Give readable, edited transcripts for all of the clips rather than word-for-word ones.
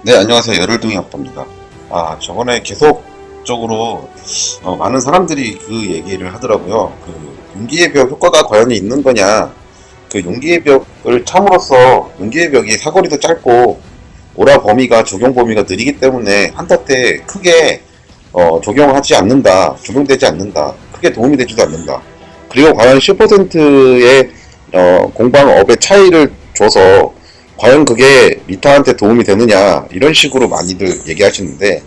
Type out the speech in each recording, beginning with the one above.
네, 안녕하세요. 열흘둥이 아빠입니다. 저번에 계속적으로 많은 사람들이 그 얘기를 하더라고요. 그 용기의 벽 효과가 과연 있는 거냐. 그 용기의 벽을 참으로써 용기의 벽이 사거리도 짧고 오라 범위가 적용 범위가 느리기 때문에 한타 때 크게 적용하지 않는다. 적용되지 않는다. 크게 도움이 되지도 않는다. 그리고 과연 10%의 공방업의 차이를 줘서 과연 그게 리타한테 도움이 되느냐 이런 식으로 많이들 얘기하시는데,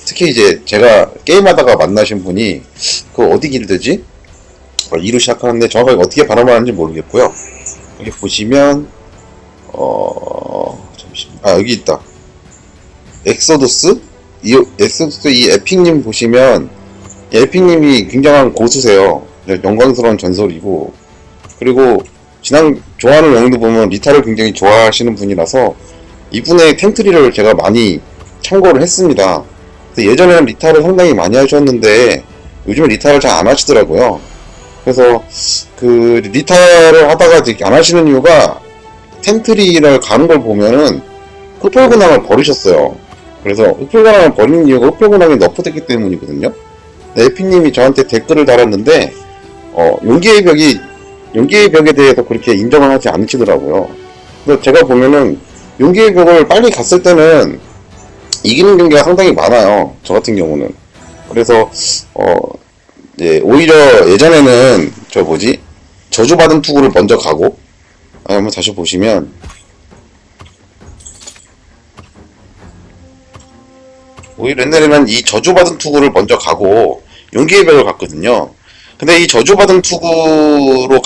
특히 이제 제가 게임하다가 만나신 분이 그 어디 길드지? 이로 시작하는데 정확하게 어떻게 발음하는지 모르겠고요. 여기 보시면 잠시만, 여기 있다. 엑소두스? 엑소두스 이 에픽님 보시면 이 에픽님이 굉장한 고수세요. 영광스러운 전설이고, 그리고 좋아하는 영웅도 보면 리타를 굉장히 좋아하시는 분이라서 이분의 템트리를 제가 많이 참고를 했습니다. 예전에는 리타를 상당히 많이 하셨는데 요즘에 리타를 잘 안 하시더라고요. 그래서 그 리타를 하다가 안 하시는 이유가 템트리를 가는 걸 보면은 흡혈근황을 버리셨어요. 그래서 흡혈근황을 버리는 이유가 흡혈근황이 너프됐기 때문이거든요. 에피님이 저한테 댓글을 달았는데 용기의 벽에 대해서 그렇게 인정을 하지 않으시더라고요. 그래서 제가 보면은 용기의 벽을 빨리 갔을 때는 이기는 경기가 상당히 많아요. 저 같은 경우는. 그래서 오히려 예전에는 저주받은 투구를 먼저 가고, 한번 다시 보시면 오히려 옛날에는 이 저주받은 투구를 먼저 가고 용기의 벽을 갔거든요. 근데 이 저주받은 투구로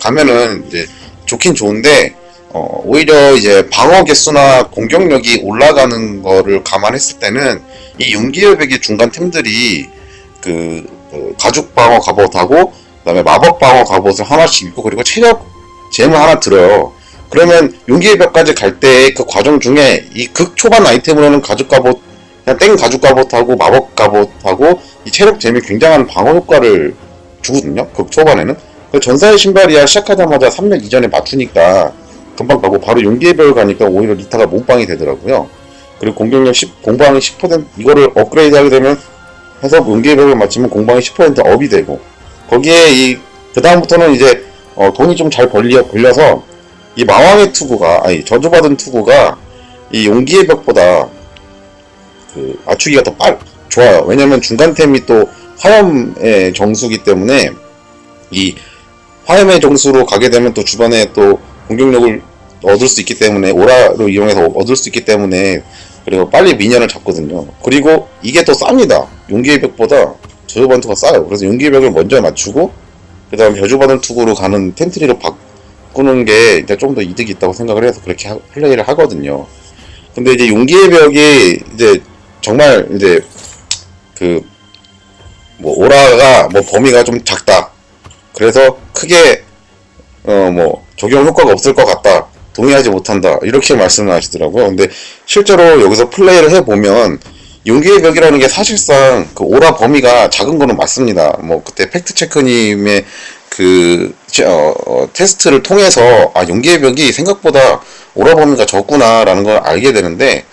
가면은 이제 좋긴 좋은데, 오히려 이제 방어 개수나 공격력이 올라가는 거를 감안했을 때는 이 용기의 벽의 중간 템들이 가죽 방어 갑옷하고 그다음에 마법 방어 갑옷을 하나씩 입고, 그리고 체력 잼을 하나 들어요. 그러면 용기의 벽까지 갈 때 그 과정 중에 이 극 초반 아이템으로는 가죽 갑옷, 그냥 땡 가죽 갑옷하고 마법 갑옷하고 이 체력 잼이 굉장한 방어 효과를 주거든요. 극 초반에는. 그 전사의 신발이야 시작하자마자 3렙 이전에 맞추니까 금방 가고, 바로 용기의 벽을 가니까 오히려 리타가 몸빵이 되더라고요. 그리고 공격력 공방이 10% 이거를 업그레이드 하게 되면 해서 용기의 벽을 맞추면 공방이 10% 업이 되고, 거기에 그 다음부터는 이제 돈이 좀 잘 벌려서 이 마왕의 투구가, 저주받은 투구가 이 용기의 벽보다 맞추기가 더 좋아요. 왜냐면 중간템이 또 화염의 정수기 때문에 이 화염의 정수로 가게 되면 또 주변에 또 공격력을 얻을 수 있기 때문에, 오라로 이용해서 얻을 수 있기 때문에, 그리고 빨리 미니언을 잡거든요. 그리고 이게 더 쌉니다. 용기의 벽보다 저주받은 투구가 싸요. 그래서 용기의 벽을 먼저 맞추고 그 다음에 저주받은 투구로 가는 텐트리로 바꾸는 게 이제 좀 더 이득이 있다고 생각을 해서 그렇게 플레이를 하거든요. 근데 이제 용기의 벽이 이제 정말 이제 오라가 범위가 좀 작다. 그래서 크게 적용 효과가 없을 것 같다. 동의하지 못한다. 이렇게 말씀을 하시더라고요. 근데 실제로 여기서 플레이를 해보면 용기의 벽이라는 게 사실상 그 오라 범위가 작은 거는 맞습니다. 그때 팩트체크님의 테스트를 통해서 용기의 벽이 생각보다 오라 범위가 적구나라는 걸 알게 되는데,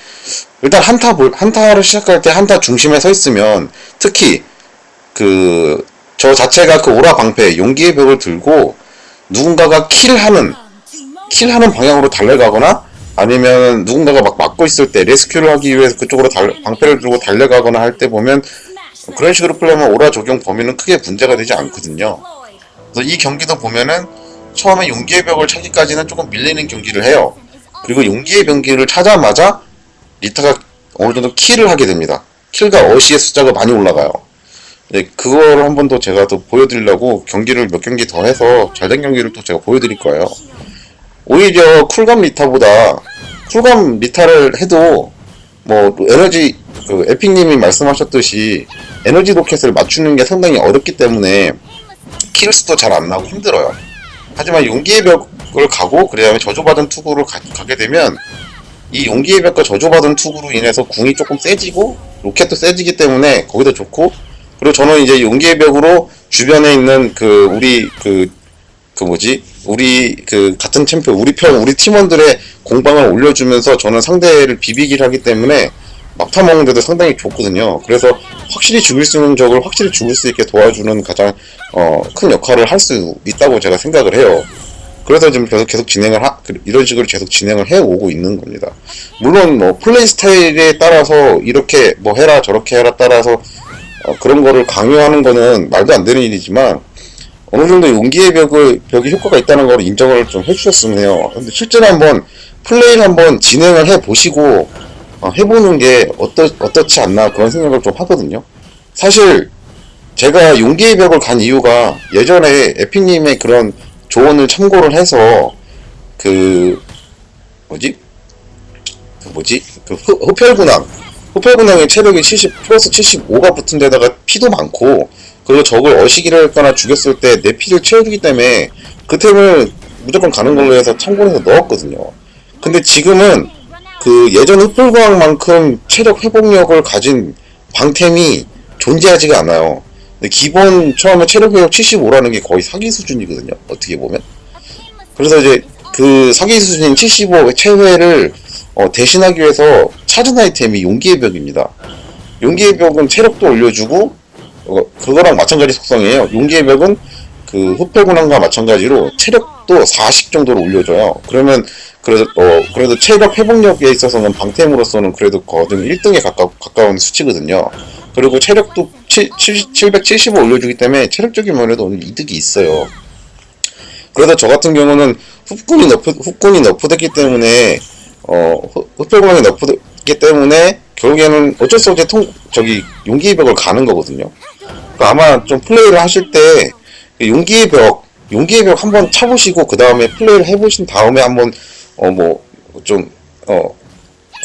일단 한타를 시작할 때 한타 중심에 서 있으면, 특히 저 자체가 오라 방패 용기의 벽을 들고 누군가가 킬하는 방향으로 달려가거나, 아니면 누군가가 막 막고 있을 때 레스큐를 하기 위해서 그쪽으로 방패를 들고 달려가거나 할 때 보면, 그런 식으로 플레이하면 오라 적용 범위는 크게 문제가 되지 않거든요. 그래서 이 경기도 보면은 처음에 용기의 벽을 찾기까지는 조금 밀리는 경기를 해요. 그리고 용기의 벽을 찾자마자 리타가 어느 정도 킬을 하게 됩니다. 킬과 어시의 숫자가 많이 올라가요. 네, 그거를 한 번 더 제가 또 보여드리려고 경기를 몇 경기 더 해서 잘된 경기를 또 제가 보여드릴 거예요. 오히려 쿨감 리타를 해도 에너지, 에픽님이 말씀하셨듯이 에너지 로켓을 맞추는 게 상당히 어렵기 때문에 킬수도 잘 안 나고 힘들어요. 하지만 용기의 벽을 가고 그 다음에 저주받은 투구를 가게 되면, 이 용기의 벽과 저주받은 투구로 인해서 궁이 조금 세지고 로켓도 세지기 때문에 거기도 좋고, 그리고 저는 이제 용기의 벽으로 주변에 있는 우리 그 뭐지? 우리 그 같은 챔피언, 우리 팀원들의 공방을 올려주면서 저는 상대를 비비기를 하기 때문에 막타 먹는데도 상당히 좋거든요. 그래서 확실히 죽일 수 있는 적을 확실히 죽일 수 있게 도와주는 가장 큰 역할을 할 수 있다고 제가 생각을 해요. 그래서 지금 계속 이런 식으로 계속 진행을 해 오고 있는 겁니다. 물론 뭐 플레이 스타일에 따라서 이렇게 뭐 해라 저렇게 해라 따라서 그런 거를 강요하는 거는 말도 안 되는 일이지만 어느 정도 용기의 벽이 효과가 있다는 걸 인정을 좀 해주셨으면 해요. 근데 실제로 한번 플레이를 한번 진행을 해 보시고 해보는 게 어떻지 않나 그런 생각을 좀 하거든요. 사실 제가 용기의 벽을 간 이유가 예전에 에피님의 그런 조언을 참고를 해서 그 흡혈군왕의 체력이 70 플러스 75가 붙은 데다가 피도 많고 그리고 적을 어시기를 했거나 죽였을 때 내 피를 채워주기 때문에 그 템을 무조건 가는 걸로 해서 참고해서 넣었거든요. 근데 지금은 그 예전 흡혈광만큼 체력 회복력을 가진 방템이 존재하지가 않아요. 근데 기본 처음에 체력 회복 75라는 게 거의 사기 수준이거든요. 어떻게 보면. 그래서 이제 그 사기 수준인 75 체회를 대신하기 위해서 찾은 아이템이 용기의 벽입니다. 용기의 벽은 체력도 올려주고 그거랑 마찬가지 속성이에요. 용기의 벽은 그 흡혈군왕과 마찬가지로 체력도 40 정도로 올려줘요. 그러면 그래도 체력 회복력에 있어서는 방템으로서는 그래도 거든 1등에 가까운 수치거든요. 그리고 체력도 775 올려주기 때문에 체력적인 면에도 오늘 이득이 있어요. 그래서 저 같은 경우는 흡군이 너프됐기 때문에 흡혈군왕이 너프됐기 때문에 결국에는 어쩔 수 없이 용기의 벽을 가는 거거든요. 그러니까 아마 좀 플레이를 하실 때 용기의 벽 한번 차보시고 그 다음에 플레이를 해보신 다음에 한번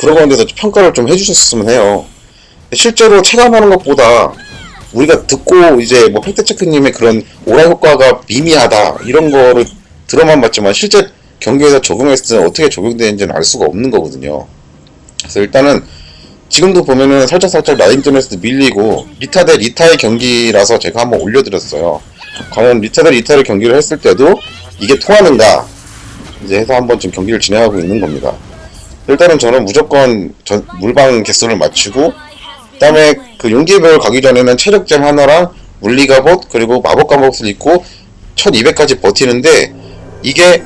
그런 데서 평가를 좀 해주셨으면 해요. 실제로 체감하는 것보다 우리가 듣고 이제 뭐 팩트체크님의 그런 오라 효과가 미미하다 이런 거를 들어만 봤지만 실제 경기에서 적용했을 때 어떻게 적용되는지는 알 수가 없는 거거든요. 그래서 일단은 지금도 보면은 살짝 라인전에서도 밀리고 리타 대 리타의 경기라서 제가 한번 올려드렸어요. 과연 리타 대 리타의 경기를 했을 때도 이게 통하는가 이제 해서 한번 지금 경기를 진행하고 있는 겁니다. 일단은 저는 무조건 물방 개수를 맞추고 그다음에 그 용기의 벽을 가기 전에는 체력잼 하나랑 물리갑옷 그리고 마법 갑옷을 입고 1200까지 버티는데 이게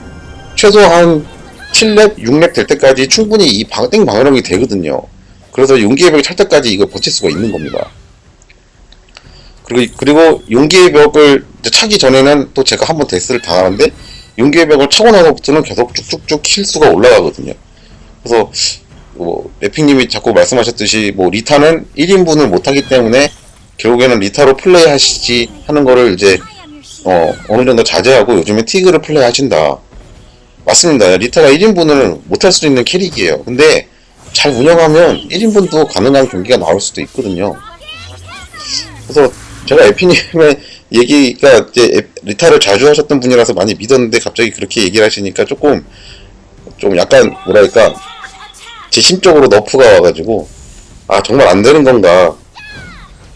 최소한 7렙, 6렙 될 때까지 충분히 이 땡 방어력이 되거든요. 그래서 용기의 벽을 찰 때까지 이걸 버틸 수가 있는 겁니다. 그리고 용기의 벽을 차기 전에는 또 제가 한번 데스를 당하는데 용기의 벽을 차고 나서부터는 계속 쭉쭉쭉 킬수가 올라가거든요. 그래서 에픽님이 자꾸 말씀하셨듯이 리타는 1인분을 못하기 때문에 결국에는 리타로 플레이 하시지 하는 거를 이제 어느 정도 자제하고 요즘에 티그를 플레이 하신다. 맞습니다. 리타가 1인분을 못할 수도 있는 캐릭이에요. 근데 잘 운영하면 1인분도 가능한 경기가 나올 수도 있거든요. 그래서 제가 에피님의 얘기가 이제 리타를 자주 하셨던 분이라서 많이 믿었는데 갑자기 그렇게 얘기를 하시니까 좀 약간 뭐랄까 제 심적으로 너프가 와가지고 정말 안 되는 건가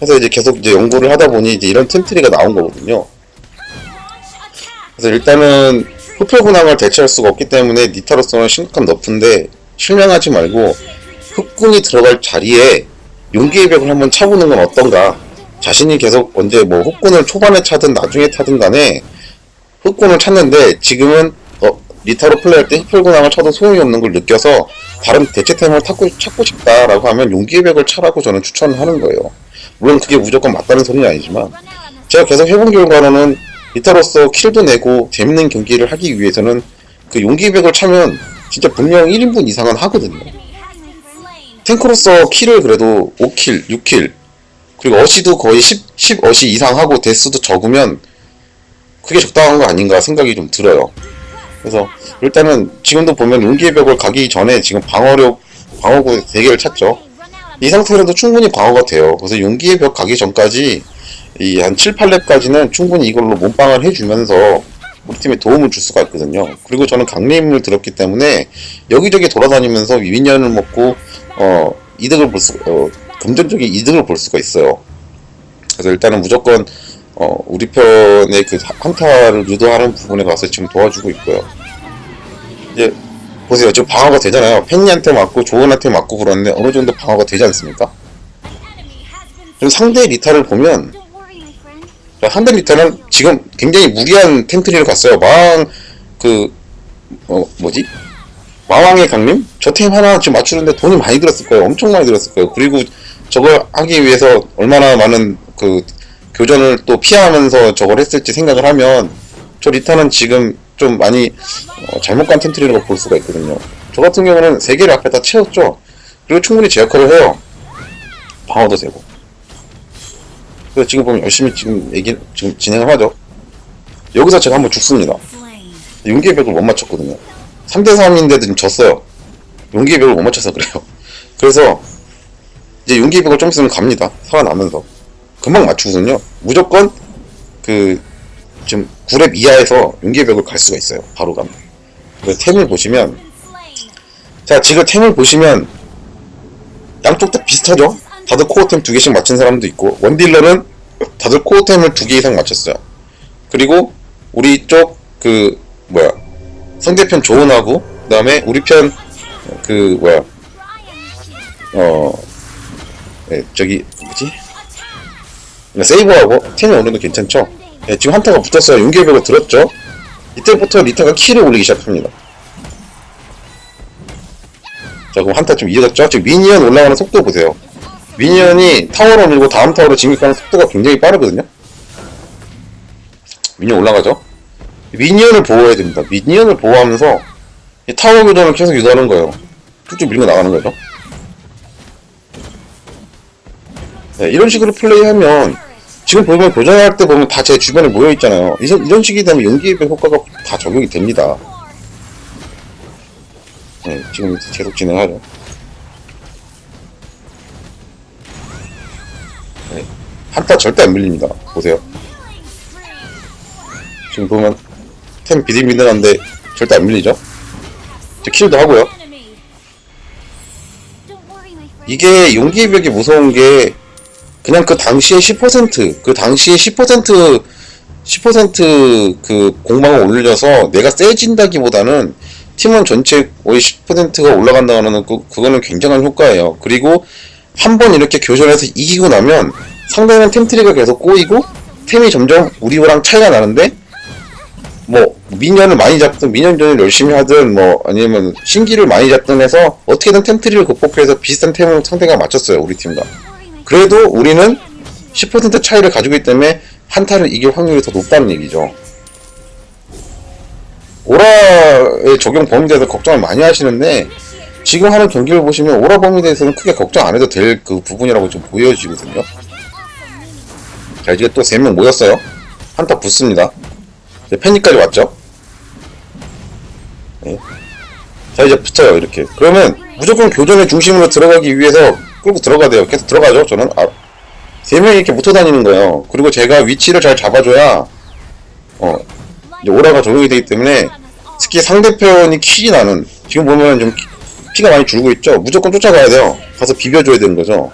해서 이제 계속 이제 연구를 하다 보니 이제 이런 템트리가 나온 거거든요. 그래서 일단은 흡혈군왕을 대체할 수가 없기 때문에 리타로서는 심각한 너프인데 실명하지 말고 흡군이 들어갈 자리에 용기의 벽을 한번 차보는 건 어떤가. 자신이 계속 언제 흡군을 초반에 차든 나중에 타든 간에 흡군을 찾는데 지금은 리타로 플레이할 때 흡혈군왕을 쳐도 소용이 없는 걸 느껴서 다른 대체템을 찾고 싶다라고 하면 용기의 벽을 차라고 저는 추천을 하는 거예요. 물론 그게 무조건 맞다는 소리는 아니지만 제가 계속 해본 결과로는 리타로서 킬도 내고 재밌는 경기를 하기 위해서는 그 용기의 벽을 차면 진짜 분명 1인분 이상은 하거든요. 탱크로서 킬을 그래도 5킬, 6킬 그리고 어시도 거의 10 어시 이상 하고 데스도 적으면 그게 적당한 거 아닌가 생각이 좀 들어요. 그래서 일단은 지금도 보면 용기의 벽을 가기 전에 지금 방어구 3개를 찼죠. 이 상태로도 충분히 방어가 돼요. 그래서 용기의 벽 가기 전까지 이 한 7, 8렙까지는 충분히 이걸로 몸빵을 해주면서 우리 팀에 도움을 줄 수가 있거든요. 그리고 저는 강림을 들었기 때문에 여기저기 돌아다니면서 위인연을 먹고 금전적인 이득을 볼 수가 있어요. 그래서 일단은 무조건 우리 편의 그 한타를 유도하는 부분에 가서 지금 도와주고 있고요. 이제 보세요. 지금 방어가 되잖아요. 팬니한테 맞고 조은한테 맞고 그러는데 어느 정도 방어가 되지 않습니까? 좀 상대 리타를 보면 상대 리타는 지금 굉장히 무리한 템트리를 갔어요. 뭐지? 마왕의 강림? 저 템 하나 지금 맞추는데 돈이 많이 들었을 거예요. 엄청 많이 들었을 거예요. 그리고 저걸 하기 위해서 얼마나 많은 그 교전을 또 피하면서 저걸 했을지 생각을 하면 저 리타는 지금 좀 많이 잘못 간 템트리라고 볼 수가 있거든요. 저 같은 경우는 3개를 앞에 다 채웠죠. 그리고 충분히 제 역할을 해요. 방어도 되고. 그래서 지금 보면 열심히 지금 진행을 하죠. 여기서 제가 한번 죽습니다. 용기의 벽을 못 맞췄거든요. 3대3인데도 지금 졌어요. 용기의 벽을 못 맞춰서 그래요. 그래서 이제 용기의 벽을 좀 있으면 갑니다. 살아나면서 금방 맞추거든요. 무조건 지금 9렙 이하에서 용기의 벽을 갈 수가 있어요. 바로 가면. 그래서 템을 보시면, 자, 지금 템을 보시면 양쪽 다 비슷하죠? 다들 코어템 2개씩 맞춘 사람도 있고, 원딜러는 다들 코어템을 2개 이상 맞췄어요. 그리고 우리 쪽 상대편 조은하고, 그 다음에 우리 편 뭐지? 세이버하고 템이 어느 정도 괜찮죠? 네, 지금 한타가 붙었어요. 용기의 벽을 들었죠? 이때부터 리타가 키를 올리기 시작합니다. 자, 그럼 한타 좀 이어졌죠? 지금 미니언 올라가는 속도 보세요. 미니언이 타워로 밀고 다음 타워로 진격하는 속도가 굉장히 빠르거든요? 미니언 올라가죠? 미니언을 보호해야 됩니다. 미니언을 보호하면서 이 타워 교전을 계속 유도하는 거예요. 쭉쭉 밀고 나가는 거죠. 네, 이런 식으로 플레이하면 지금 보면 교전할 때 보면 다 제 주변에 모여 있잖아요. 이런 식이 되면 용기의 벽 효과가 다 적용이 됩니다. 네, 지금 계속 진행하죠. 네, 한타 절대 안 밀립니다. 보세요. 지금 보면 템 비등비등한데 절대 안 밀리죠? 이제 킬도 하고요. 이게 용기의 벽이 무서운 게 그냥 그 당시에 10% 그 공방을 올려서 내가 세진다기보다는 팀원 전체 거의 10%가 올라간다는 그거는 굉장한 효과예요. 그리고 한번 이렇게 교전해서 이기고 나면 상대는 템트리가 계속 꼬이고 템이 점점 우리랑 차이가 나는데 뭐 미니언을 많이 잡든 미니언전을 열심히 하든 뭐 아니면 신기를 많이 잡든 해서 어떻게든 템트리를 극복해서 비슷한 템을 상대가 맞췄어요. 우리 팀과. 그래도 우리는 10% 차이를 가지고 있기 때문에 한타를 이길 확률이 더 높다는 얘기죠. 오라의 적용 범위에 대해서 걱정을 많이 하시는데 지금 하는 경기를 보시면 오라 범위에 대해서는 크게 걱정 안 해도 될 그 부분이라고 좀 보여지거든요. 자, 이제 또 3명 모였어요. 한타 붙습니다. 이제 패닉까지 왔죠. 네. 자, 이제 붙어요. 이렇게. 그러면 무조건 교전의 중심으로 들어가기 위해서 끌고 들어가야 돼요. 계속 들어가죠. 저는 3명이 이렇게 붙어 다니는 거예요. 그리고 제가 위치를 잘 잡아줘야 이제 오라가 적용이 되기 때문에 특히 상대편이 킬이 나는, 지금 보면 좀 피가 많이 줄고 있죠. 무조건 쫓아가야 돼요. 가서 비벼줘야 되는 거죠.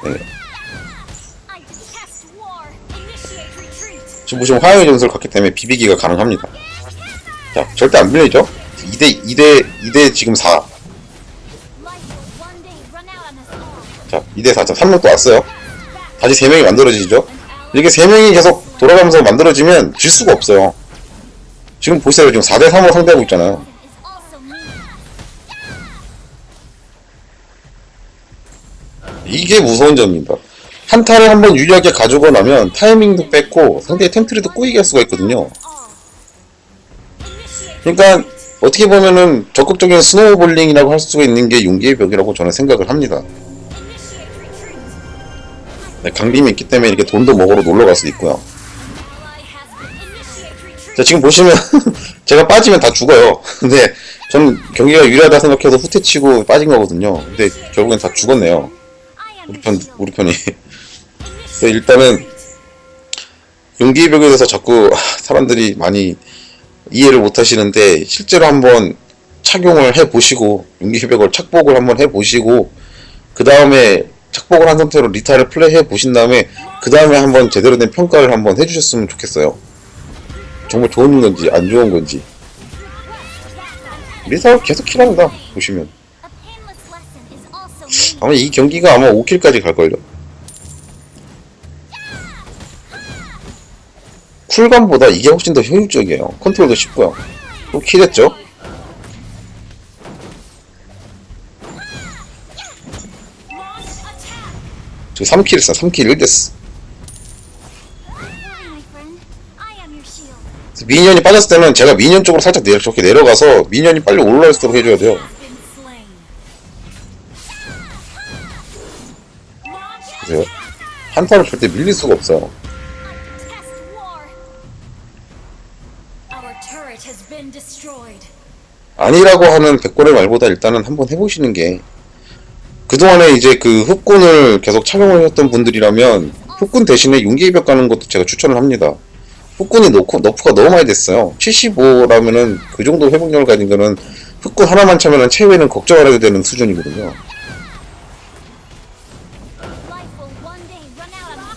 네. 지금 보시면 화영의 전술을 갔기 때문에 비비기가 가능합니다. 자, 절대 안 밀리죠? 2대 지금 4. 자, 2대4. 자, 3명 또 왔어요. 다시 3명이 만들어지죠? 이렇게 3명이 계속 돌아가면서 만들어지면 질 수가 없어요. 지금 보세요. 지금 4대3으로 상대하고 있잖아요. 이게 무서운 점입니다. 한타를 한번 유리하게 가지고 나면 타이밍도 뺏고 상대의 템트리도 꼬이게 할 수가 있거든요. 그러니까 어떻게 보면은 적극적인 스노우볼링이라고 할 수가 있는 게 용기의 벽이라고 저는 생각을 합니다. 네, 강림이 있기 때문에 이렇게 돈도 먹으러 놀러 갈 수도 있고요. 자, 지금 보시면 제가 빠지면 다 죽어요. 근데 저는 경기가 유리하다 생각해서 후퇴치고 빠진 거거든요. 근데 결국엔 다 죽었네요. 우리 편이. 일단은 용기의 벽에 대해서 자꾸 사람들이 많이 이해를 못 하시는데 실제로 한번 착용을 해 보시고 용기의 벽을 착복을 한번 해 보시고 그 다음에 착복을 한 상태로 리타를 플레이해 보신 다음에 그 다음에 한번 제대로 된 평가를 한번 해주셨으면 좋겠어요. 정말 좋은 건지 안 좋은 건지. 리타가 계속 킬합니다. 보시면 아마 이 경기가 아마 5킬까지 갈걸요. 쿨감보다 이게 훨씬 더 효율적이에요. 컨트롤도 쉽고요. 또 킬했죠. 저 3킬 했어. 3킬 1데스. 미니언이 빠졌을 때는 제가 미니언 쪽으로 살짝 저렇게 내려가서 미니언이 빨리 올라올 수 있도록 해줘야 돼요. 보세요. 한타를 절대 밀릴 수가 없어요. 아니라고 하는 백골의 말보다 일단은 한번 해보시는 게, 그동안에 이제 그 흑군을 계속 착용을 했던 분들이라면 흑군 대신에 용기의벽 가는 것도 제가 추천을 합니다. 흑군이 너프가 너무 많이 됐어요. 75라면은 그 정도 회복력을 가진 거는 흑군 하나만 차면은 최후에는 걱정 안 해도 되는 수준이거든요.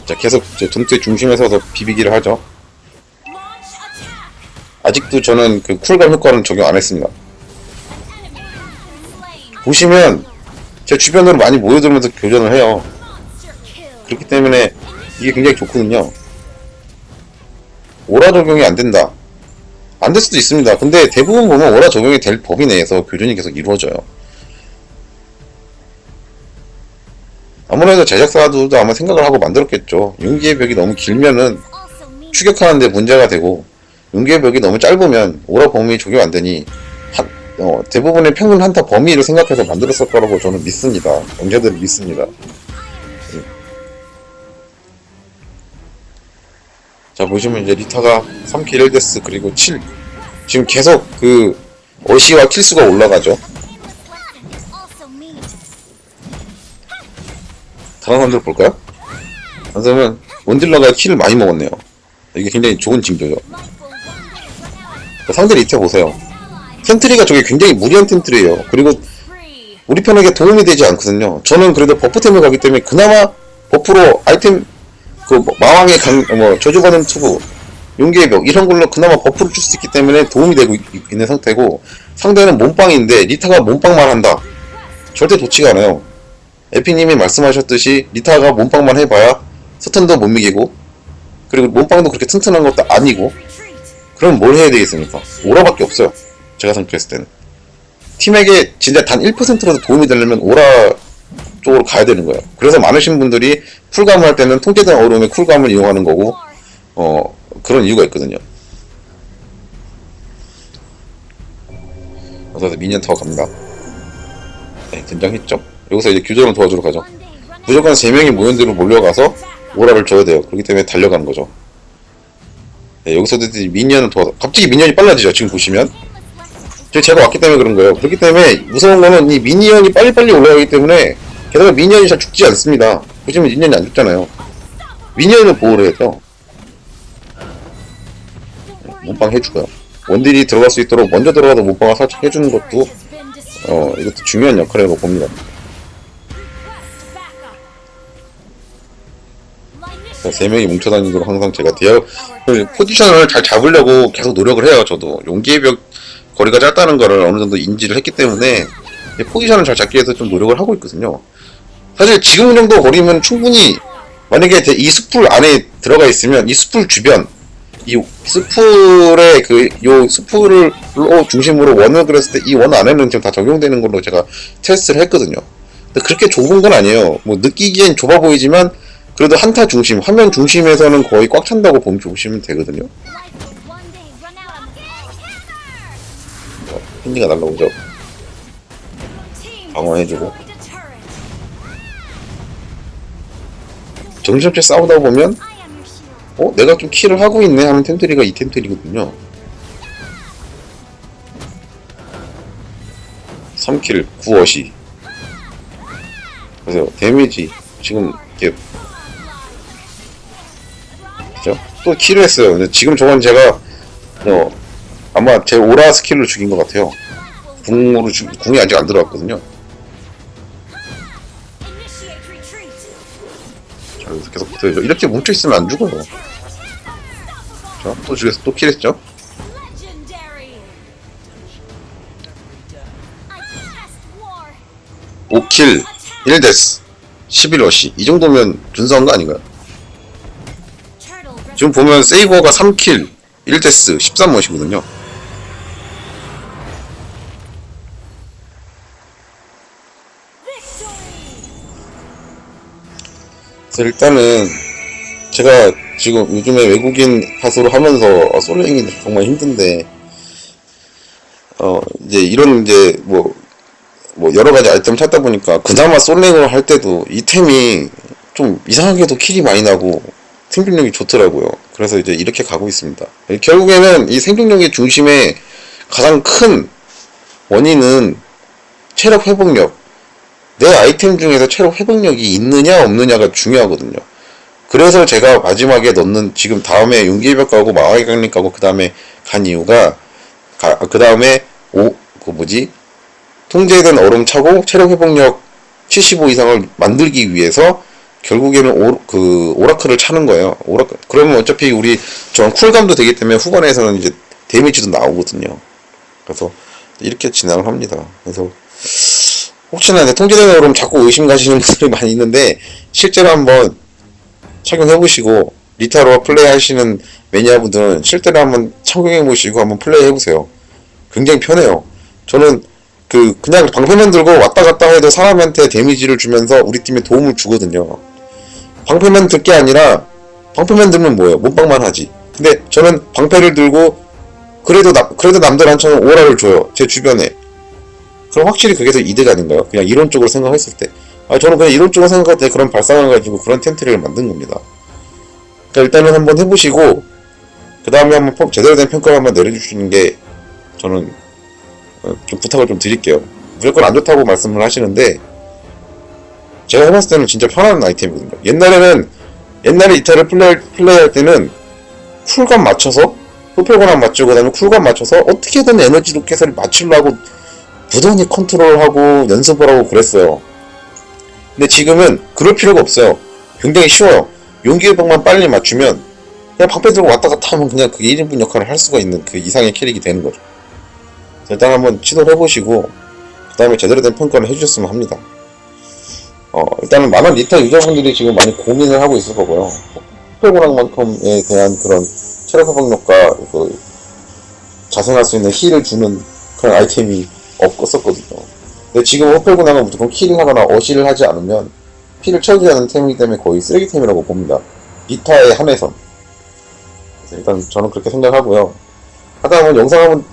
자, 계속 제 전투의 중심에 서서 비비기를 하죠. 아직도 저는 그 쿨감 효과는 적용 안 했습니다. 보시면 제 주변으로 많이 모여들면서 교전을 해요. 그렇기 때문에 이게 굉장히 좋거든요. 오라 적용이 안 된다. 안 될 수도 있습니다. 근데 대부분 보면 오라 적용이 될 범위 내에서 교전이 계속 이루어져요. 아무래도 제작사도 아마 생각을 하고 만들었겠죠. 용기의 벽이 너무 길면은 추격하는데 문제가 되고, 용기의 벽이 너무 짧으면 오라 범위 적용 안 되니 대부분의 평균 한타 범위를 생각해서 만들었을 거라고 저는 믿습니다. 영자들을 믿습니다. 자, 보시면 이제 리타가 3킬 1데스 그리고 7. 지금 계속 그 어시와 킬수가 올라가죠. 다른 사람들 볼까요? 다른 사람은 원딜러가 킬을 많이 먹었네요. 이게 굉장히 좋은 징조죠. 상대 리타 보세요. 텐트리가 저게 굉장히 무리한 텐트리예요. 그리고 우리 편에게 도움이 되지 않거든요. 저는 그래도 버프템을 가기 때문에 그나마 버프로 아이템 그 마왕의 저주받은 투구, 용기의 벽 이런 걸로 그나마 버프를 줄 수 있기 때문에 도움이 되고 있는 상태고, 상대는 몸빵인데 리타가 몸빵만 한다. 절대 좋지가 않아요. 에피님이 말씀하셨듯이 리타가 몸빵만 해봐야 스턴도 못 이기고, 그리고 몸빵도 그렇게 튼튼한 것도 아니고, 그럼 뭘 해야 되겠습니까? 오라밖에 없어요. 제가 생각했을 때는 팀에게 진짜 단 1%라도 도움이 되려면 오라 쪽으로 가야 되는 거예요. 그래서 많으신 분들이 쿨감을 할 때는 통제된 어려움의 쿨감을 이용하는 거고, 그런 이유가 있거든요. 그래서 미니언 타워 갑니다. 네, 등장했죠. 여기서 이제 교전을 도와주러 가죠. 무조건 3명이 모연대로 몰려가서 오라를 줘야 돼요. 그렇기 때문에 달려가는 거죠. 네, 여기서도 미니언을 도와서 갑자기 미니언이 빨라지죠. 지금 보시면 제가 왔기 때문에 그런 거예요. 그렇기 때문에 무서운 거는 이 미니언이 빨리빨리 올라가기 때문에, 게다가 미니언이 잘 죽지 않습니다. 보시면 미니언이 안 죽잖아요. 미니언을 보호를 해야죠. 몸빵 해주고요. 원딜이 들어갈 수 있도록 먼저 들어가서 몸빵을 살짝 해주는 것도 이것도 중요한 역할이라고 봅니다. 자, 3명이 뭉쳐다니도록 항상 제가 포지션을 잘 잡으려고 계속 노력을 해요. 저도 용기의 벽 거리가 짧다는 거를 어느 정도 인지를 했기 때문에 포지션을 잘 잡기 위해서 좀 노력을 하고 있거든요. 사실 지금 정도 거리면 충분히, 만약에 이 숲풀 안에 들어가 있으면 이 숲풀 주변, 이 숲풀의 요 숲풀을 중심으로 원을 그렸을 때 이 원 안에는 지금 다 적용되는 걸로 제가 테스트를 했거든요. 근데 그렇게 좁은 건 아니에요. 뭐 느끼기엔 좁아 보이지만 그래도 한타 중심, 화면 중심에서는 거의 꽉 찬다고 보시면 되거든요. 핸디가 날라오죠. 방어해주고. 정신없이 싸우다 보면 내가 좀 킬을 하고 있네 하는 템트리가 이 템트리거든요. 3킬 9어시. 그래서 데미지 지금 이렇게 그죠? 또 킬을 했어요. 근데 지금 저건 제가 아마 제 오라 스킬로 죽인 것 같아요. 궁이 아직 안 들어왔거든요. 여기서 계속 붙어야죠. 이렇게 뭉쳐있으면 안 죽어요. 자, 또 죽여서 또 킬했죠? 5킬 1데스 11러시 이 정도면 준수한 거 아닌가요? 지금 보면 세이거가 3킬 1데스 13멋이거든요. 일단은 제가 지금 요즘에 외국인 팟으로 하면서 솔랭이 정말 힘든데 이제 이런 이제 뭐 여러 가지 아이템 찾다 보니까 그나마 솔랭을 할 때도 이 템이 좀 이상하게도 킬이 많이 나고 생존력이 좋더라고요. 그래서 이제 이렇게 가고 있습니다. 결국에는 이 생존력의 중심에 가장 큰 원인은 체력 회복력. 내 아이템 중에서 체력 회복력이 있느냐 없느냐가 중요하거든요. 그래서 제가 마지막에 넣는 지금 다음에 용기의벽 가고 마왕의 강림 가고 그 다음에 간 이유가 그 다음에 통제된 얼음 차고 체력 회복력 75 이상을 만들기 위해서 결국에는 오라클을 차는 거예요. 그러면 어차피 저는 쿨감도 되기 때문에 후반에서는 이제 데미지도 나오거든요. 그래서 이렇게 진행을 합니다. 그래서 혹시나 통제된 얼음 자꾸 의심 가시는 분들이 많이 있는데 실제로 한번 착용해보시고 리타로 플레이하시는 매니아분들은 실제로 한번 착용해보시고 한번 플레이해보세요. 굉장히 편해요. 저는 그냥 방패만 들고 왔다 갔다 해도 사람한테 데미지를 주면서 우리 팀에 도움을 주거든요. 방패만 들 게 아니라 방패만 들면 뭐예요? 몸빵만 하지. 근데 저는 방패를 들고 그래도 남들한테는 오라를 줘요. 제 주변에. 그럼 확실히 그게 더 이득 아닌가요? 그냥 이론적으로 생각했을 때. 저는 그냥 이론적으로 생각할 때 그런 발상을 가지고 그런 텐트를 만든 겁니다. 그러니까 일단은 한번 해보시고 그 다음에 한번 제대로 된 평가를 한번 내려주시는 게 저는 좀 부탁을 좀 드릴게요. 무조건 안 좋다고 말씀을 하시는데 제가 해봤을 때는 진짜 편한 아이템이거든요. 옛날에 이타를 플레이할 때는 쿨감 맞춰서 흡혈관함 맞추고 그다음에 쿨감 맞춰서 어떻게든 에너지 로켓을 맞추려고 부단히 컨트롤하고 연습을 하고 그랬어요. 근데 지금은 그럴 필요가 없어요. 굉장히 쉬워요. 용기의벽만 빨리 맞추면 그냥 방패 들고 왔다 갔다 하면 그냥 그게 1인분 역할을 할 수가 있는 그 이상의 캐릭이 되는 거죠. 일단 한번 시도를 해보시고 그 다음에 제대로 된 평가를 해주셨으면 합니다. 일단은 많은 리타 유저분들이 지금 많이 고민을 하고 있을 거고요. 흡혈고랑만큼에 대한 그런 체력 회복력과 자생할 수 있는 힐을 주는 그런 아이템이 없었거든요. 근데 지금 흡혈고랑은 무조건 킬을 하거나 어시를 하지 않으면 피를 채우지 않는 템이기 때문에 거의 쓰레기템이라고 봅니다. 리타에 한해선. 일단 저는 그렇게 생각하고요. 하다 보면 영상 한번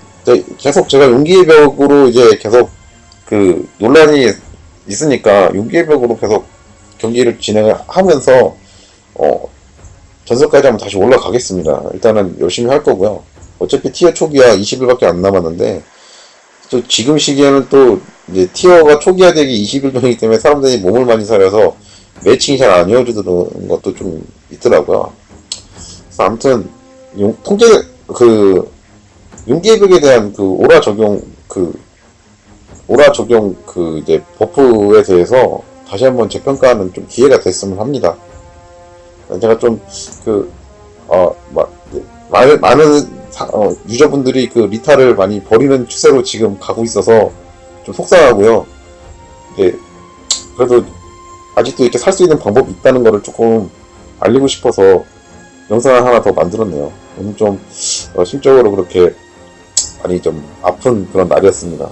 계속 제가 용기의 벽으로 이제 계속 논란이 있으니까 용기의 벽으로 계속 경기를 진행을 하면서 전설까지 한번 다시 올라가겠습니다. 일단은 열심히 할 거고요. 어차피 티어 초기화 20일밖에 안 남았는데 또 지금 시기에는 또 이제 티어가 초기화되기 20일 전이기 때문에 사람들이 몸을 많이 사려서 매칭이 잘 안 이어지는 것도 좀 있더라고요. 그래서 아무튼 용기의 벽에 대한 오라 적용 이제 버프에 대해서 다시 한번 재평가하는 좀 기회가 됐으면 합니다. 제가 좀 많은 유저분들이 리타를 많이 버리는 추세로 지금 가고 있어서 좀 속상하고요. 그래도 아직도 이렇게 살 수 있는 방법이 있다는 거를 조금 알리고 싶어서 영상을 하나 더 만들었네요. 오늘 좀 심적으로 그렇게 많이 좀 아픈 그런 날이었습니다.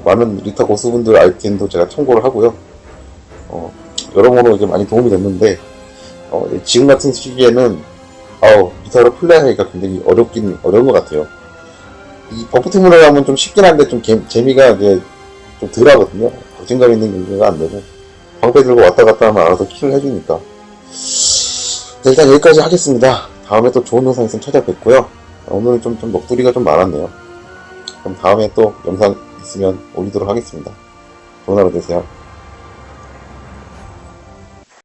많은 리타 고수분들 아이템도 제가 참고를 하고요. 여러모로 이제 많이 도움이 됐는데 지금 같은 시기에는 리타로 플레이하기가 굉장히 어려운 것 같아요. 이 버프 팀으로 하면 좀 쉽긴 한데 좀 재미가 이제 좀 덜 하거든요. 박진감 있는 경기가 안 되고 방패 들고 왔다 갔다 하면 알아서 킬을 해주니까. 일단 여기까지 하겠습니다. 다음에 또 좋은 영상 있으면 찾아뵙고요. 오늘은 좀 넋두리가 좀 많았네요. 그럼 다음에 또 영상 있으면 올리도록 하겠습니다. 좋은 하루 되세요.